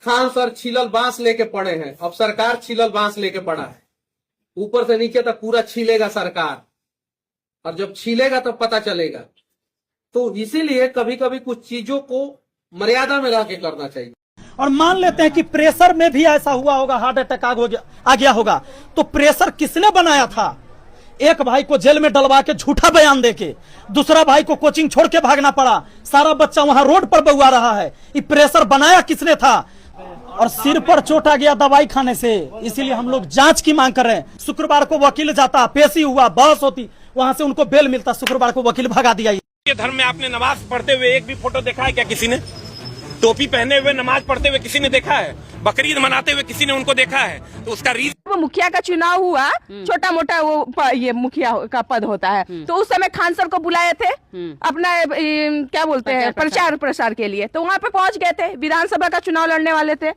Khan sir छीलल बांस लेके पड़े हैं, अब सरकार छीलल बांस लेके पड़ा है। ऊपर से नीचे तक पूरा छीलेगा सरकार, और जब छीलेगा तब पता चलेगा। तो इसीलिए कभी कभी कुछ चीजों को मर्यादा में रह के करना चाहिए। और मान लेते हैं कि प्रेशर में भी ऐसा हुआ होगा, हार्ट अटैक आ गया होगा, तो प्रेशर किसने बनाया था? एक भाई को जेल में डलवा के झूठा बयान देके दूसरा भाई को कोचिंग छोड़ के भागना पड़ा, सारा बच्चा वहां रोड पर बउआ रहा है। ये प्रेशर बनाया किसने था? और सिर पर चोट आ गया दवाई खाने से, इसीलिए हम लोग जांच की मांग कर रहे हैं। शुक्रवार को वकील जाता, पेशी हुआ, बहस होती, वहां से उनको बेल मिलता, शुक्रवार को वकील भगा दिया। ये धर्म में आपने नमाज पढ़ते हुए एक भी फोटो देखा है क्या किसी ने? टोपी पहने हुए नमाज पढ़ते हुए किसी ने देखा है? बकरीद मनाते हुए किसी ने उनको देखा है? तो उसका रीजन, वो मुखिया का चुनाव हुआ, छोटा मोटा वो ये मुखिया का पद होता है, तो उस समय खान सर को बुलाए थे अपना क्या बोलते हैं प्रचार प्रसार के लिए, तो वहाँ पे पहुंच गए थे। विधानसभा का चुनाव लड़ने वाले थे।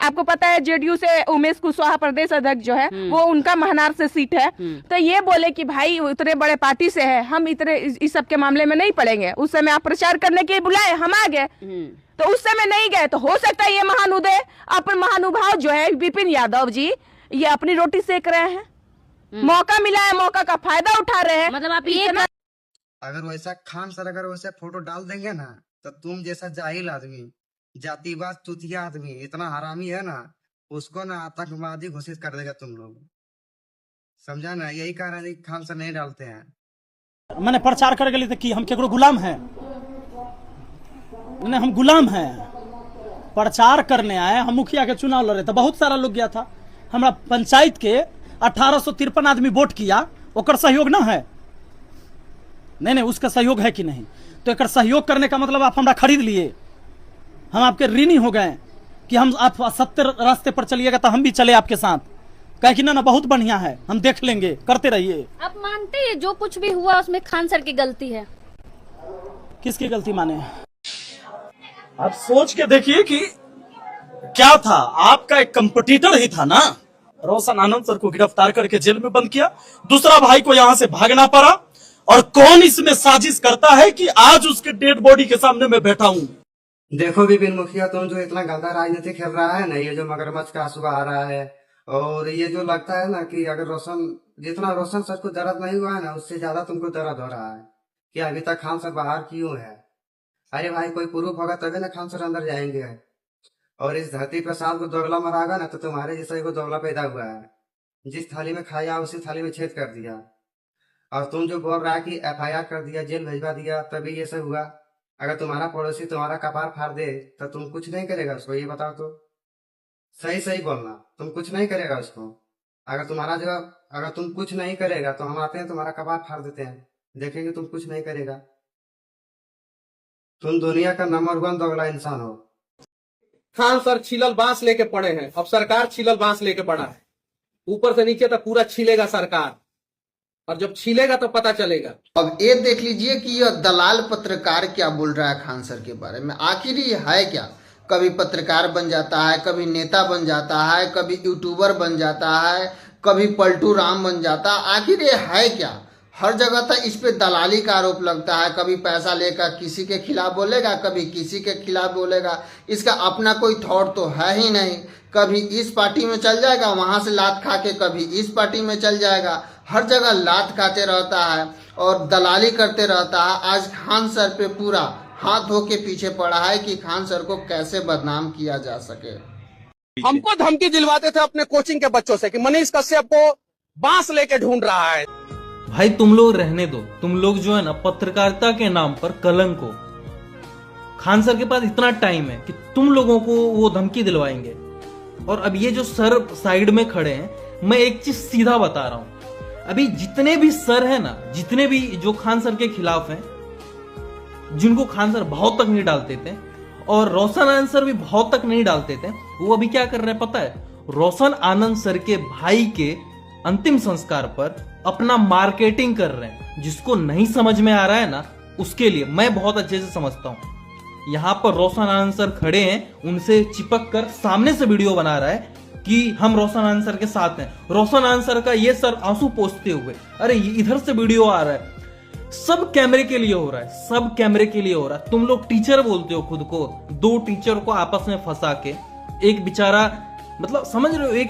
आपको पता है जेडीयू से उमेश कुशवाहा प्रदेश अध्यक्ष जो है वो उनका महनार से सीट है। तो ये बोले कि भाई इतने बड़े पार्टी से है, हम इतने इस सब के मामले में नहीं पड़ेंगे। उस समय आप प्रचार करने के लिए बुलाए, हम आ गए, तो उस समय नहीं गए। तो हो सकता है ये महानुदय अपन महानुभाव जो है विपिन यादव जी ये अपनी रोटी सेक रहे हैं, मौका मिला है, मौका का फायदा उठा रहे हैं। मतलब आप ये अगर वैसा खान सर अगर वैसे फोटो डाल देंगे ना, तो तुम जैसा जाहिल आदमी, जातिवाद चुतिया आदमी, इतना हरामी है ना, उसको ना आतंकवादी घोषित कर देगा तुम लोग, समझा ना? यही कारण है खान सर नहीं डालते हैं। मैंने प्रचार कर गए थे कि हम केकरो गुलाम हैं, नहीं हम गुलाम हैं, प्रचार करने आए। हम मुखिया के चुनाव लड़ रहे थे, बहुत सारा लोग गया था। हमारा पंचायत के 1853 आदमी वोट किया, ओकर सहयोग ना है? नहीं, उसका सहयोग है कि नहीं? तो एक सहयोग करने का मतलब आप हमरा खरीद लिए, हम आपके ऋणी हो गए कि हम आप सत्य रास्ते पर चलिएगा तो हम भी चले आपके साथ। कहे कि ना बहुत बढ़िया है, हम देख लेंगे, करते रहिए। आप मानते हैं जो कुछ भी हुआ उसमें खान सर की गलती है? किसकी गलती माने? आप सोच के देखिए कि क्या था, आपका एक कंपटीटर ही था ना। रोशन आनंद सर को गिरफ्तार करके जेल में बंद किया, दूसरा भाई को यहां से भागना पड़ा, और कौन इसमें साजिश करता है कि आज उसके डेड बॉडी के सामने मैं बैठा हूं। देखो विपिन मुखिया, तुम जो इतना गंदा राजनीति खेल रहा है ना, ये जो मगरमच्छ का आंसू आ रहा है, और ये जो लगता है ना कि अगर जितना रोशन सर को दर्द नहीं हुआ है ना, उससे ज्यादा तुमको दर्द हो रहा है कि अभी तक खान सर बाहर क्यों है। अरे भाई, कोई प्रूफ होगा तभी ना खान सर अंदर जाएंगे। और इस धरती पर साल को दोगला मरागा ना, तो तुम्हारे जैसा एक दोगला पैदा हुआ है। जिस थाली में खाया उसी थाली में छेद कर दिया। और तुम जो बोल रहा है कि FIR कर दिया, जेल भेजवा दिया, तभी ये सब हुआ। अगर तुम्हारा पड़ोसी तुम्हारा कपार फाड़ दे तो तुम कुछ नहीं करेगा उसको? ये बताओ तो, सही सही बोलना, तुम कुछ नहीं करेगा उसको? अगर तुम कुछ नहीं करेगा तो हम आते हैं, तुम्हारा कपार फाड़ देते हैं, देखेंगे तुम कुछ नहीं करेगा। तुम दुनिया का नंबर 1 दोगला इंसान हो। खान सर छीलल बांस लेके पड़े हैं, अब सरकार छीलल बांस लेके पड़ा है। ऊपर से नीचे तक पूरा छीलेगा सरकार, और जब छीलेगा तो पता चलेगा। अब ये देख लीजिए कि यह दलाल पत्रकार क्या बोल रहा है खान सर के बारे में। आखिर ये है क्या? कभी पत्रकार बन जाता है, कभी नेता बन जाता है, कभी यूट्यूबर बन जाता है, कभी पलटू राम बन जाता है। आखिर ये है क्या? हर जगह तक इस पे दलाली का आरोप लगता है। कभी पैसा लेकर किसी के खिलाफ बोलेगा, कभी किसी के खिलाफ बोलेगा। इसका अपना कोई थॉट तो है ही नहीं। कभी इस पार्टी में चल जाएगा, वहां से लात खा के कभी इस पार्टी में चल जाएगा। हर जगह लात खाते रहता है और दलाली करते रहता है। आज खान सर पे पूरा हाथ धो के पीछे पड़ा है कि खान सर को कैसे बदनाम किया जा सके। हमको धमकी दिलवाते थे अपने कोचिंग के बच्चों से कि मनीष कश्यप को बांस लेके ढूंढ रहा है। भाई तुम लोग रहने दो, तुम लोग जो है ना पत्रकारिता के नाम पर कलंक हो। खान सर के पास इतना टाइम है कि तुम लोगों को वो धमकी दिलवाएंगे। और अब ये जो सर साइड में खड़े हैं, मैं एक चीज सीधा बता रहा हूं, अभी जितने भी सर है ना, जितने भी जो खान सर के खिलाफ हैं, जिनको खान सर बहुत तक नहीं डालते थे, और रोशन आनंद सर भी बहुत तक नहीं डालते थे, वो अभी क्या कर रहे हैं पता है? रोशन आनंद सर के भाई के अंतिम संस्कार पर अपना मार्केटिंग कर रहे हैं। जिसको नहीं समझ में आ रहा है ना, उसके लिए मैं बहुत अच्छे से समझता हूं। यहां पर रोशन आनंद सर खड़े हैं, उनसे चिपक कर सामने से वीडियो बना रहा है कि हम रोशन आनंद सर के साथ हैं। रोशन आनंद सर का ये सर आंसू पोंछते हुए, अरे इधर से वीडियो आ रहा है। सब कैमरे के लिए हो रहा है, सब कैमरे के लिए हो रहा है। तुम लोग टीचर बोलते हो खुद को, 2 टीचर को आपस में फंसा के एक बेचारा, मतलब समझ रहे हो, एक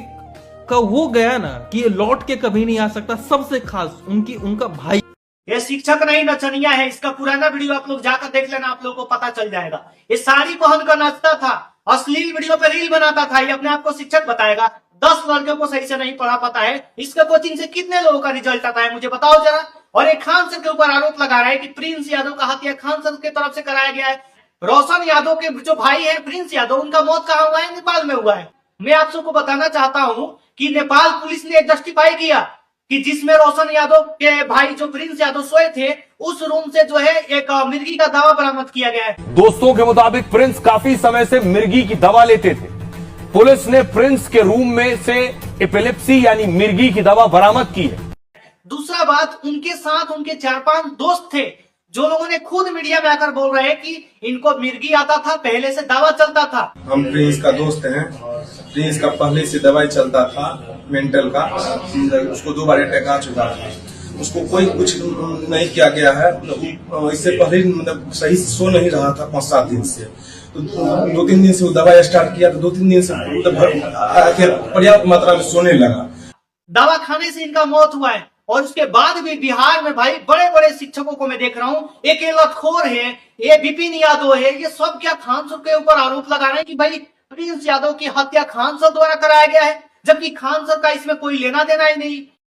का वो गया ना कि ये लौट के कभी नहीं आ सकता। सबसे खास उनका भाई। ये शिक्षक नहीं नचनिया है। इसका पुराना वीडियो आप लोग जाकर देख लेना, आप लोगों को पता चल जाएगा। ये साड़ी पहन कर नाचता था, अश्लील वीडियो पे रील बनाता था। ये अपने आप को शिक्षक बताएगा। 10 लड़कियों को सही से नहीं पढ़ा पाता है। इसका कोचिंग से कितने लोगों का रिजल्ट आता है मुझे बताओ जरा। और एक खान सर के ऊपर आरोप लगा रहा है कि प्रिंस यादव का हत्या खान सर की तरफ से कराया गया है। रोशन यादव के जो भाई है प्रिंस यादव, उनका मौत कहाँ हुआ है? नेपाल में हुआ है। मैं आप सबको बताना चाहता हूँ कि नेपाल पुलिस ने जस्टिफाई किया कि जिसमें रोशन यादव के भाई जो प्रिंस यादव सोए थे, उस रूम से जो है एक मिर्गी का दवा बरामद किया गया है। दोस्तों के मुताबिक प्रिंस काफी समय से मिर्गी की दवा लेते थे। पुलिस ने प्रिंस के रूम में से एपिलेप्सी यानी मिर्गी की दवा बरामद की है। दूसरा बात, उनके साथ उनके 4-5 दोस्त थे जो लोगों ने खुद मीडिया में आकर बोल रहे हैं कि इनको मिर्गी आता था, पहले से दवा चलता था। हम प्रिंस का दोस्त हैं। प्रिंस का पहले से दवाई चलता था मेंटल का, उसको 2 बार अटैक आ चुका था। उसको कोई कुछ नहीं किया गया है। इससे पहले मतलब सही से सो नहीं रहा था 5-7 दिन से। तो 2-3 दिन से वो दवाई स्टार्ट किया तो 2-3 दिन से पर्याप्त मात्रा में सोने लगा। दवा खाने से इनका मौत हुआ है। और उसके बाद भी बिहार में भाई बड़े बड़े शिक्षकों को मैं देख रहा हूँ, एक लतखोर है, ये विपिन यादव है, ये सब क्या खान सर के ऊपर आरोप लगा रहे हैं कि भाई प्रिंस यादव की हत्या खान सर द्वारा कराया गया है, जबकि खान सर का इसमें कोई लेना देना ही नहीं।